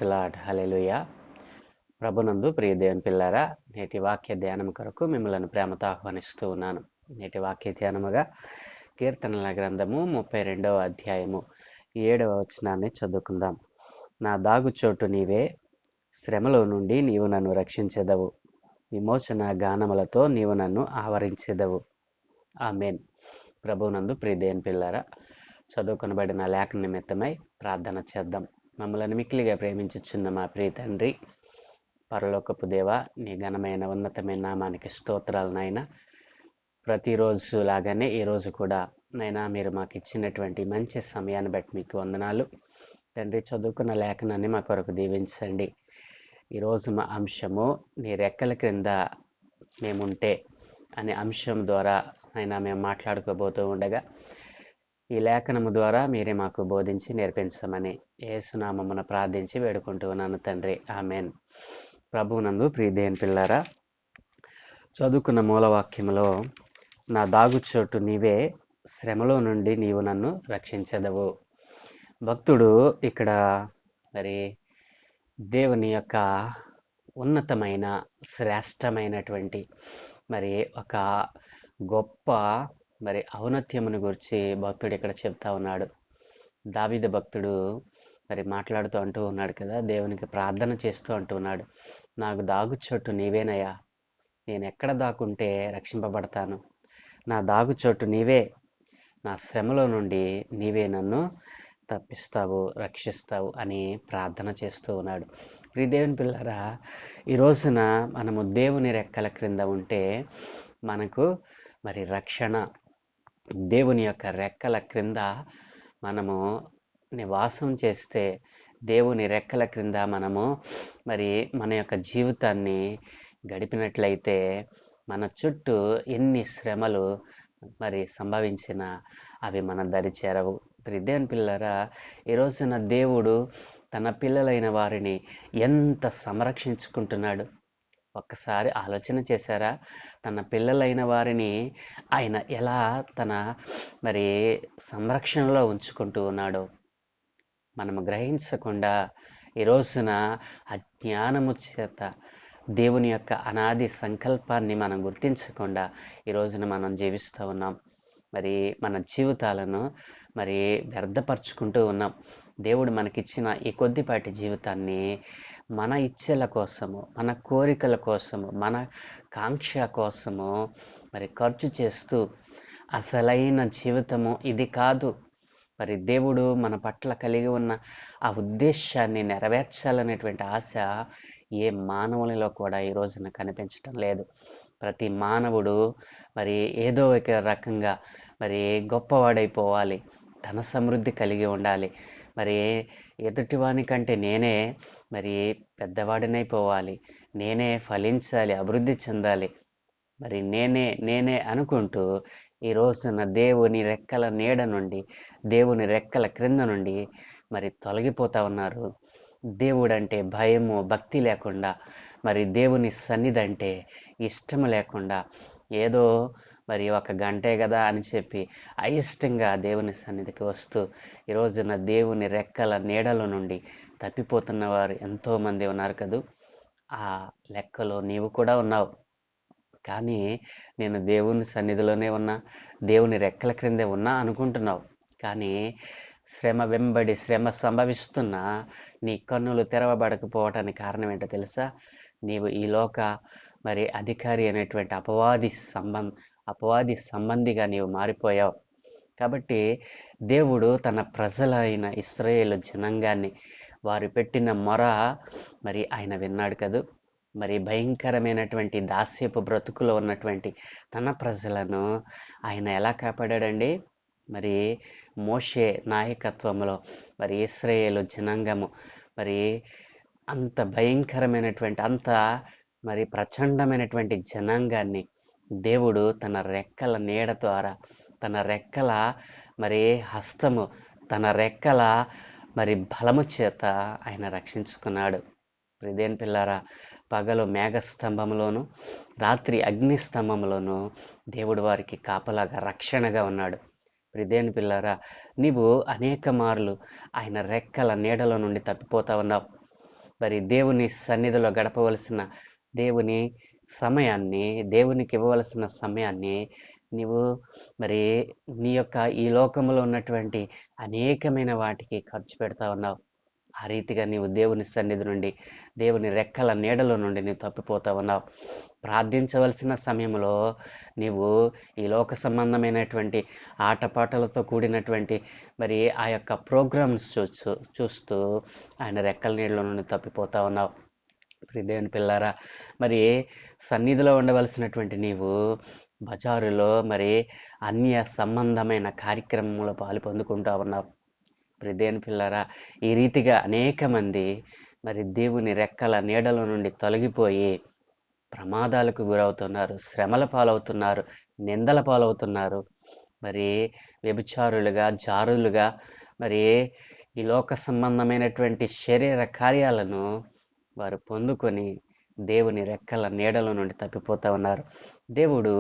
The lord. హల్లెలూయా. ప్రభునందు ప్రియ దేవుని పిల్లారా, నేటి వాక్య ధ్యానం కొరకు మిమ్మల్ని ప్రేమతో ఆహ్వానిస్తూ ఉన్నాను. నేటి వాక్య ధ్యానముగా కీర్తనల గ్రంథము 32వ అధ్యాయము 7వ వచనాన్ని చదువుకుందాం. నా దాగుచోటు నీవే, శ్రమలో నుండి నీవు నన్ను రక్షించెదవు, విమోచన గానములతో నీవు నన్ను ఆవరించెదవు. ఆమేన్. ప్రభునందు ప్రియ దేవుని పిల్లారా, చదువుకొనబడిన లేఖన నిమిత్తమై ప్రార్థన చేద్దాం. మమ్మల్ని మిక్కిలిగా ప్రేమించుచున్న మా ప్రియ తండ్రి, పరలోకపు దేవ, నీ ఘనమైన ఉన్నతమైన నామానికి స్తోత్రాలు నాయన. ప్రతిరోజు లాగానే ఈరోజు కూడా నైనా మీరు మాకు ఇచ్చినటువంటి మంచి సమయాన్ని బట్టి మీకు వందనాలు తండ్రి. చదువుకున్న లేఖనాన్ని మా కొరకు దీవించండి. ఈరోజు మా అంశము నీ రెక్కల క్రింద మేముంటే అనే అంశం ద్వారా అయినా మేము మాట్లాడుకోబోతూ ఉండగా ఈ లేఖనము ద్వారా మీరే మాకు బోధించి నేర్పించమని యేసునామమున ప్రార్థించి వేడుకుంటూ ఉన్నాను తండ్రి. ఆమెన్. ప్రభువునందు ప్రియ దేవుని పిల్లారా, చదువుకున్న మూలవాక్యములో నా దాగుచోటు నీవే, శ్రమలో నుండి నీవు నన్ను రక్షించెదవు. భక్తుడు ఇక్కడ మరి దేవుని యొక్క ఉన్నతమైన శ్రేష్టమైనటువంటి మరి ఒక గొప్ప మరి ఔన్నత్యమును గురించి భక్తుడు ఇక్కడ చెప్తా ఉన్నాడు. దావీదు భక్తుడు మరి మాట్లాడుతూ అంటూ ఉన్నాడు కదా, దేవునికి ప్రార్థన చేస్తూ అంటున్నాడు, నాకు దాగుచోటు నీవేనయ్యా, నేను ఎక్కడ దాక్కుంటే రక్షింపబడతాను, నా దాగుచోటు నీవే, నా శ్రమలో నుండి నీవే నన్ను తప్పిస్తావు, రక్షిస్తావు అని ప్రార్థన చేస్తూ ఉన్నాడు. ప్రియ దేవుని పిల్లరా, ఈ రోజున మనము దేవుని రెక్కల క్రింద ఉంటే మనకు మరి రక్షణ, దేవుని యొక్క రెక్కల క్రింద మనము నివాసం చేస్తే, దేవుని రెక్కల క్రింద మనము మరి మన యొక్క జీవితాన్ని గడిపినట్లయితే మన చుట్టూ ఎన్ని శ్రమలు మరి సంభవించినా అవి మన దరి చేరవు. దేవుని పిల్లరా, ఈ రోజున దేవుడు తన పిల్లలైన వారిని ఎంత సంరక్షించుకుంటున్నాడు ఒక్కసారి ఆలోచన చేశారా? తన పిల్లలైన వారిని ఆయన ఎలా తన మరి సంరక్షణలో ఉంచుకుంటూ ఉన్నాడో మనము గ్రహించకుండా ఈ రోజున అజ్ఞానము చేత దేవుని యొక్క అనాది సంకల్పాన్ని మనం గుర్తించకుండా ఈ రోజున మనం జీవిస్తూ ఉన్నాం. మరి మన జీవితాలను మరి వ్యర్థపరుచుకుంటూ ఉన్నాం. దేవుడు మనకిచ్చిన ఈ కొద్దిపాటి జీవితాన్ని మన ఇచ్ఛల కోసము, మన కోరికల కోసము, మన కాంక్ష కోసము మరి ఖర్చు చేస్తూ అసలైన జీవితము ఇది కాదు. మరి దేవుడు మన పట్ల కలిగి ఉన్న ఆ ఉద్దేశాన్ని నెరవేర్చాలనేటువంటి ఆశ ఏ మానవునిలో కూడా ఈ రోజున కనిపించటం లేదు. ప్రతి మానవుడు మరి ఏదో ఒక రకంగా మరి గొప్పవాడైపోవాలి, ధన సమృద్ధి కలిగి ఉండాలి, మరి ఎదుటివాని కంటే నేనే మరి పెద్దవాడినైపోవాలి, నేనే ఫలించాలి, అభివృద్ధి చెందాలి, మరి నేనే అనుకుంటూ ఈ రోజున దేవుని రెక్కల నీడ నుండి, దేవుని రెక్కల క్రింద నుండి మరి తొలగిపోతా ఉన్నారు. దేవుడు అంటే భయము, భక్తి లేకుండా, మరి దేవుని సన్నిధి అంటే ఇష్టం లేకుండా, ఏదో మరి ఒక గంటే కదా అని చెప్పి అయిష్టంగా దేవుని సన్నిధికి వస్తూ ఈ రోజున దేవుని రెక్కల నీడల నుండి తప్పిపోతున్న వారు ఎంతోమంది ఉన్నారు కదూ. ఆ లెక్కలో నీవు కూడా ఉన్నావు. కానీ నేను దేవుని సన్నిధిలోనే ఉన్నా, దేవుని రెక్కల క్రిందే ఉన్నా అనుకుంటున్నావు. కానీ శ్రమ వెంబడి శ్రమ సంభవిస్తున్నా నీ కన్నులు తెరవబడకపోవటానికి కారణం ఏంటో తెలుసా? నీవు ఈ లోక మరి అధికారి అనేటువంటి అపవాది సంబంధిగా నీవు మారిపోయావు. కాబట్టి దేవుడు తన ప్రజలైన ఇశ్రాయేలు జనాంగాన్ని వారు పెట్టిన మొర మరి ఆయన విన్నాడు కదూ. మరి భయంకరమైనటువంటి దాస్యపు బ్రతుకులో ఉన్నటువంటి తన ప్రజలను ఆయన ఎలా కాపాడాడండి? మరి మోషే నాయకత్వంలో మరి ఇశ్రాయేలు జనాంగము మరి అంత భయంకరమైనటువంటి, అంత మరి ప్రచండమైనటువంటి జనాంగాన్ని దేవుడు తన రెక్కల నీడ ద్వారా, తన రెక్కల మరి హస్తము, తన రెక్కల మరి బలము చేత ఆయన రక్షించుకున్నాడు. ప్రియదేని పిల్లారా, పగలు మేఘస్తంభంలోను, రాత్రి అగ్నిస్తంభంలోను దేవుడు వారికి కాపలాగా రక్షణగా ఉన్నాడు. ప్రియదేని పిల్లారా, నీవు అనేక మార్లు ఆయన రెక్కల నీడలో నుండి తప్పిపోతా ఉన్నావు. మరి దేవుని సన్నిధిలో గడపవలసిన దేవుని సమయాన్ని, దేవునికి ఇవ్వవలసిన సమయాన్ని నీవు మరి నీ యొక్క ఈ లోకంలో ఉన్నటువంటి అనేకమైన వాటికి ఖర్చు పెడతా ఉన్నావు. ఆ రీతిగా నీవు దేవుని సన్నిధి నుండి, దేవుని రెక్కల నీడలో నుండి నీవు తప్పిపోతా ఉన్నావు. ప్రార్థించవలసిన సమయంలో నీవు ఈ లోక సంబంధమైనటువంటి ఆటపాటలతో కూడినటువంటి మరి ఆ యొక్క ప్రోగ్రామ్స్ చూస్తూ ఆయన రెక్కల నీడలో నుండి తప్పిపోతా ఉన్నావు. దేవుని పిల్లారా, మరి సన్నిధిలో ఉండవలసినటువంటి నీవు బజారులో మరి అన్య సంబంధమైన కార్యక్రమంలో పాలు పొందుకుంటా ఉన్నావు. దేవుని పిల్లారా, ఈ రీతిగా అనేక మంది మరి దేవుని రెక్కల నీడల నుండి తొలగిపోయి ప్రమాదాలకు గురవుతున్నారు, శ్రమల పాలవుతున్నారు, నిందల పాలవుతున్నారు. మరి వ్యభిచారులుగా, జారులుగా మరి ఈ లోక సంబంధమైనటువంటి శరీర కార్యాలను వారు పొందుకొని దేవుని రెక్కల నీడల నుండి తప్పిపోతూ ఉన్నారు. దేవుడు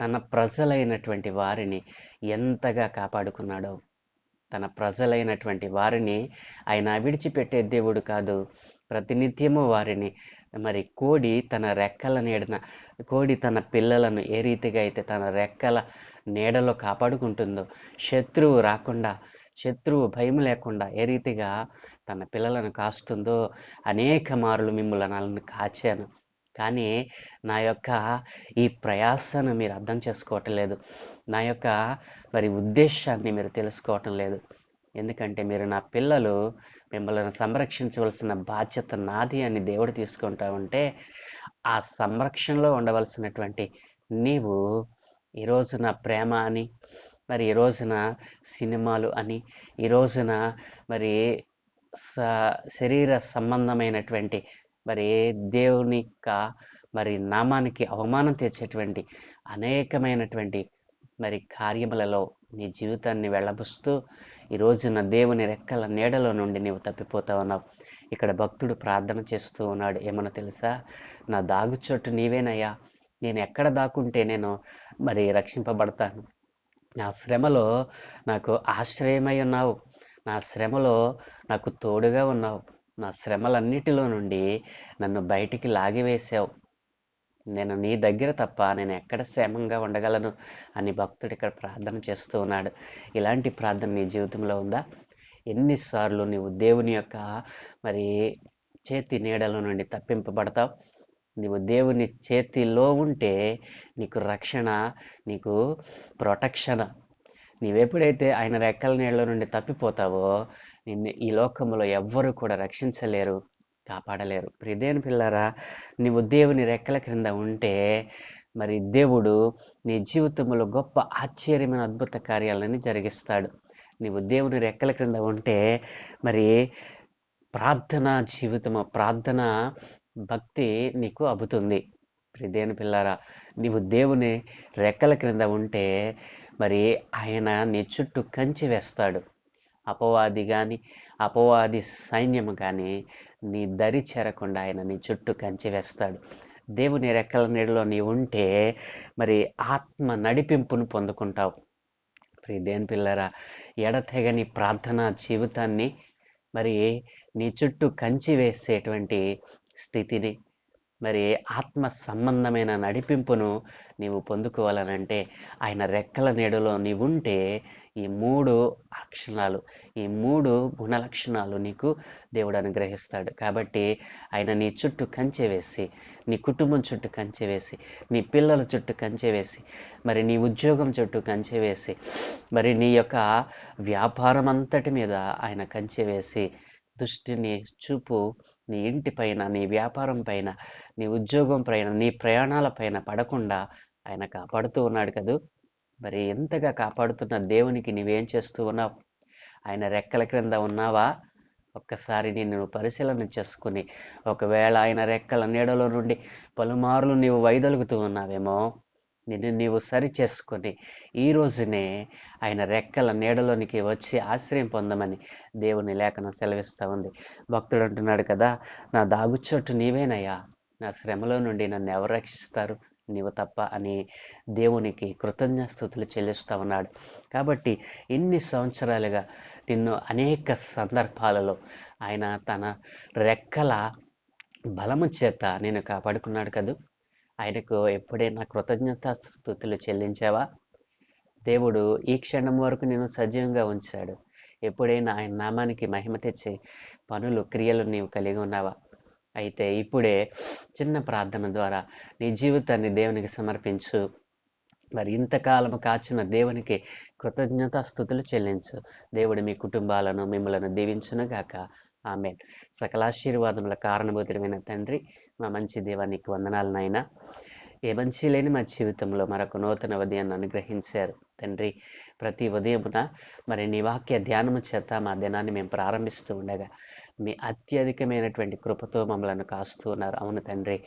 తన ప్రజలైనటువంటి వారిని ఎంతగా కాపాడుకున్నాడో, తన ప్రజలైనటువంటి వారిని ఆయన విడిచిపెట్టే దేవుడు కాదు. ప్రతినిత్యము వారిని మరి కోడి తన పిల్లలను ఏ రీతిగా అయితే తన రెక్కల నీడలో కాపాడుకుంటుందో, శత్రువు రాకుండా, శత్రువు భయం లేకుండా ఏ రీతిగా తన పిల్లలను కాస్తుందో, అనేక మార్లు మిమ్మల్ని కాచాను. కానీ నా యొక్క ఈ ప్రయాసను మీరు అర్థం చేసుకోవటం లేదు. నా యొక్క మరి ఉద్దేశాన్ని మీరు తెలుసుకోవటం లేదు. ఎందుకంటే మీరు నా పిల్లలు, మిమ్మల్ని సంరక్షించవలసిన బాధ్యత నాది అని దేవుడు తీసుకుంటా ఉంటే, ఆ సంరక్షణలో ఉండవలసినటువంటి నీవు ఈ రోజున ప్రేమ అని, మరి ఈ రోజున సినిమాలు అని, ఈ రోజున మరి శరీర సంబంధమైనటువంటి మరి దేవుని యొక్క మరి నామానికి అవమానం తెచ్చేటువంటి అనేకమైనటువంటి మరి కార్యములలో నీ జీవితాన్ని వెళ్ళబుస్తూ ఈ రోజున దేవుని రెక్కల నీడలో నుండి నీవు తప్పిపోతా ఉన్నావు. ఇక్కడ భక్తుడు ప్రార్థన చేస్తూ ఉన్నాడు. ఏమన్నా తెలుసా? నా దాగుచోటు నీవేనయ్యా, నేను ఎక్కడ దాక్కుంటే నేను మరి రక్షింపబడతాను. నా శ్రమలో నాకు ఆశ్రయమై ఉన్నావు, నా శ్రమలో నాకు తోడుగా ఉన్నావు, నా శ్రమలన్నిటిలో నుండి నన్ను బయటికి లాగివేశావు. నేను నీ దగ్గర తప్ప నేను ఎక్కడ క్షేమంగా ఉండగలను అని భక్తుడు ఇక్కడ ప్రార్థన చేస్తూ ఉన్నాడు. ఇలాంటి ప్రార్థన నీ జీవితంలో ఉందా? ఎన్నిసార్లు నీవు దేవుని యొక్క మరి చేతి నీడల నుండి తప్పింపబడతావు? నీవు దేవుని చేతిలో ఉంటే నీకు రక్షణ, నీకు ప్రొటెక్షన్. నీవెప్పుడైతే ఆయన రెక్కల నీళ్ళ నుండి తప్పిపోతావో నిన్ను ఈ లోకంలో ఎవ్వరూ కూడా రక్షించలేరు, కాపాడలేరు. ప్రియదేవుని పిల్లారా, నీవు దేవుని రెక్కల క్రింద ఉంటే మరి దేవుడు నీ జీవితంలో గొప్ప ఆశ్చర్యమైన అద్భుత కార్యాలని జరిగిస్తాడు. నీవు దేవుని రెక్కల క్రింద ఉంటే మరి ప్రార్థన జీవితము, ప్రార్థన భక్తి నీకు అబ్బుతుంది. ప్రియదేవుని పిల్లారా, నీవు దేవుని రెక్కల క్రింద ఉంటే మరి ఆయన నీ చుట్టూ కంచి వేస్తాడు. అపవాది కానీ, అపవాది సైన్యము కానీ నీ దరి చేరకుండా ఆయన నీ చుట్టూ కంచి వేస్తాడు. దేవుని రెక్కల నీడలో నీ ఉంటే మరి ఆత్మ నడిపింపును పొందుకుంటావు. ప్రియదేవుని పిల్లారా, ఎడతెగని ప్రార్థన జీవితాన్ని మరి నీ చుట్టూ కంచి వేసేటువంటి స్థితిని, మరి ఆత్మ సంబంధమైన నడిపింపును నీవు పొందుకోవాలనంటే ఆయన రెక్కల నీడలో నీవుంటే ఈ 3 లక్షణాలు, ఈ 3 గుణలక్షణాలు నీకు దేవుడు అనుగ్రహిస్తాడు. కాబట్టి ఆయన నీ చుట్టూ కంచె వేసి, నీ కుటుంబం చుట్టూ కంచె వేసి, నీ పిల్లల చుట్టూ కంచె వేసి, మరి నీ ఉద్యోగం చుట్టూ కంచె వేసి, మరి నీ యొక్క వ్యాపారం అంతటి మీద ఆయన కంచె వేసి దృష్టిని చూపు నీ ఇంటి పైన, నీ వ్యాపారం పైన, నీ ఉద్యోగం పైన, నీ ప్రయాణాల పైన పడకుండా ఆయన కాపాడుతూ ఉన్నాడు కదూ. మరి ఎంతగా కాపాడుతున్న దేవునికి నీవేం చేస్తూ ఉన్నావు? ఆయన రెక్కల క్రింద ఉన్నావా? ఒక్కసారి నిన్ను పరిశీలన చేసుకుని, ఒకవేళ ఆయన రెక్కల నీడలో నుండి పలుమార్లు నీవు వైదొలుగుతూ ఉన్నావేమో, నిన్ను నీవు సరి చేసుకొని ఈ రోజునే ఆయన రెక్కల నీడలోనికి వచ్చి ఆశ్రయం పొందమని దేవుని లేఖనం సెలవిస్తూ ఉంది. భక్తుడు అంటున్నాడు కదా, నా దాగుచోటు నీవేనయ్యా, నా శ్రమలో నుండి నన్ను ఎవరు రక్షిస్తారు? నీవు తప్ప అని దేవునికి కృతజ్ఞతాస్తుతులు చెల్లిస్తూ ఉన్నాడు. కాబట్టి ఇన్ని సంవత్సరాలుగా నిన్ను అనేక సందర్భాలలో ఆయన తన రెక్కల బలము చేత నేను కాపాడుకున్నాడు కదూ. ఆయనకు ఎప్పుడైనా కృతజ్ఞతాస్తుతులు చెల్లించావా? దేవుడు ఈ క్షణం వరకు నేను సజీవంగా ఉంచాడు. ఎప్పుడైనా ఆయన నామానికి మహిమ తెచ్చే పనులు, క్రియలు నీవు కలిగి ఉన్నావా? అయితే ఇప్పుడే చిన్న ప్రార్థన ద్వారా నీ జీవితాన్ని దేవునికి సమర్పించు. మరి ఇంతకాలము కాచిన దేవునికి కృతజ్ఞతాస్తుతులు చెల్లించు. దేవుడు మీ కుటుంబాలను మిమ్మలను దీవించునుగాక. ఆమేన్. సకలాశీర్వాదముల కారణభూతుడమైన తండ్రి, మా మంచి దేవా నీకు వందనాలు నాయనా. ఏ మంచి లేని మా జీవితంలో మరొక నూతన ఉదయాన్ని అనుగ్రహించారు తండ్రి. ప్రతి ఉదయమున మరి నీ వాక్య ధ్యానము చేత మా దినాన్ని మేము ప్రారంభిస్తూ ఉండగా మీ అత్యధికమైనటువంటి కృపతో మమ్మల్ని కాస్తూ ఉన్నారు. అవును తండ్రి,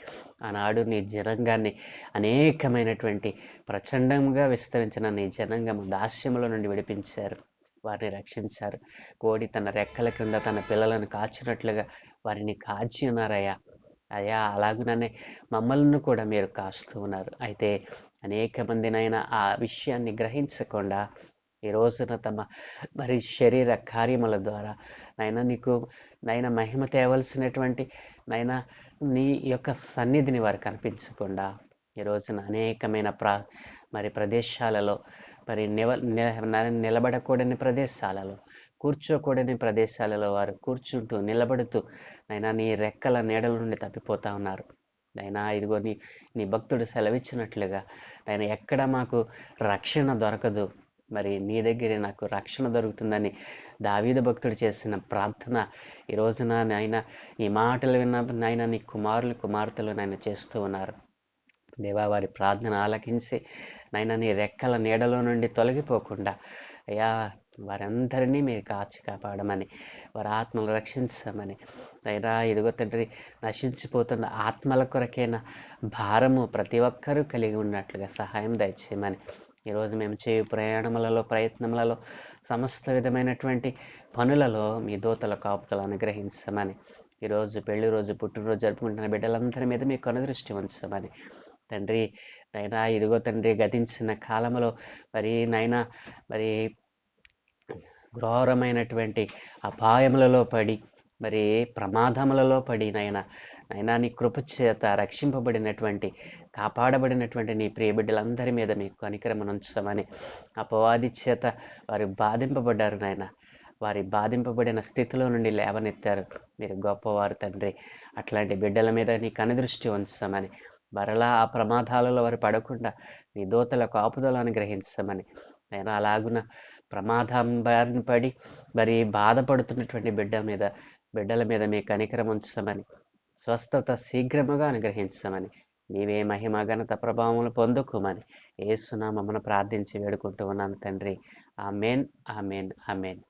ఆనాడు నీ జనాంగాన్ని అనేకమైనటువంటి ప్రచండంగా విస్తరించిన నీ జనాంగం దాస్యముల నుండి విడిపించారు, వారిని రక్షించారు. కోడి తన రెక్కల క్రింద తన పిల్లలను కాచినట్లుగా వారిని కాచి ఉన్నారయ్యా. అయ్యా, అలాగుననే మమ్మల్ని కూడా మీరు కాస్తూ ఉన్నారు. అయితే అనేక మందినైనా ఆ విషయాన్ని గ్రహించకుండా ఈ రోజున తమ మరి శరీర కార్యముల ద్వారా నైనా నీకు నైనా మహిమ తేవలసినటువంటి నైనా నీ యొక్క సన్నిధిని వారు కనిపించకుండా ఈ రోజున అనేకమైన మరి ప్రదేశాలలో మరి నిలబడకూడని ప్రదేశాలలో, కూర్చోకూడని ప్రదేశాలలో వారు కూర్చుంటూ నిలబడుతూ నైనా నీ రెక్కల నీడల నుండి తప్పిపోతా ఉన్నారు. నైనా ఇదిగో నీ భక్తుడు సెలవిచ్చినట్లుగా నైనా ఎక్కడ మాకు రక్షణ దొరకదు, మరి నీ దగ్గరే నాకు రక్షణ దొరుకుతుందని దావీదు భక్తుడు చేసిన ప్రార్థన ఈ రోజున నాయన ఈ మాటలు విన్న నాయన నీ కుమార్తెలు నాయన చేస్తూ ఉన్నారు. దేవా, వారి ప్రార్థన ఆలకించి నాయన నీ రెక్కల నీడలో నుండి తొలగిపోకుండా అయ్యా వారందరినీ మీరు కాచి కాపాడమని, వారి ఆత్మలు రక్షించమని అయినా ఇదిగో తండ్రి, నశించిపోతున్న ఆత్మల కొరకైన భారము ప్రతి ఒక్కరూ కలిగి ఉన్నట్లుగా సహాయం దయచేయమని, ఈరోజు మేము చేయు ప్రయత్నములలో సమస్త విధమైనటువంటి పనులలో మీ దూతల కాపుతలు అనుగ్రహించమని, ఈరోజు పెళ్లి రోజు పుట్టినరోజు జరుపుకుంటున్న బిడ్డలందరి మీద మీ కనుదృష్టి ఉంచమని తండ్రి. నైనా ఇదిగో తండ్రి, గతించిన కాలంలో మరి నైనా మరి ఘోరమైనటువంటి అపాయములలో పడి మరి ప్రమాదములలో పడి నైనా నీ కృప చేత రక్షింపబడినటువంటి కాపాడబడినటువంటి నీ ప్రియ బిడ్డలందరి మీద మీకు కనికరమును ఉంచమని, అపవాది చేత వారు బాధింపబడ్డారు నాయన, వారి బాధింపబడిన స్థితిలో నుండి లేవనెత్తారు. మీరు గొప్పవారు తండ్రి. అట్లాంటి బిడ్డల మీద నీ కనుదృష్టి ఉంచమని, మరలా ఆ ప్రమాదాలలో వారు పడకుండా నీ దూతల కాపుదలు అనుగ్రహించమని, నేను అలాగున ప్రమాదం బారిన పడి మరి బాధపడుతున్నటువంటి బిడ్డల మీద మీ కనికరం ఉంచమని, స్వస్థత శీఘ్రముగా అనుగ్రహించమని, నీవే మహిమ ఘనత ప్రభావములు పొందుకోమని యేసునామమున ప్రార్థించి వేడుకుంటూ ఉన్నాను తండ్రి. ఆమేన్, ఆమేన్, ఆమేన్.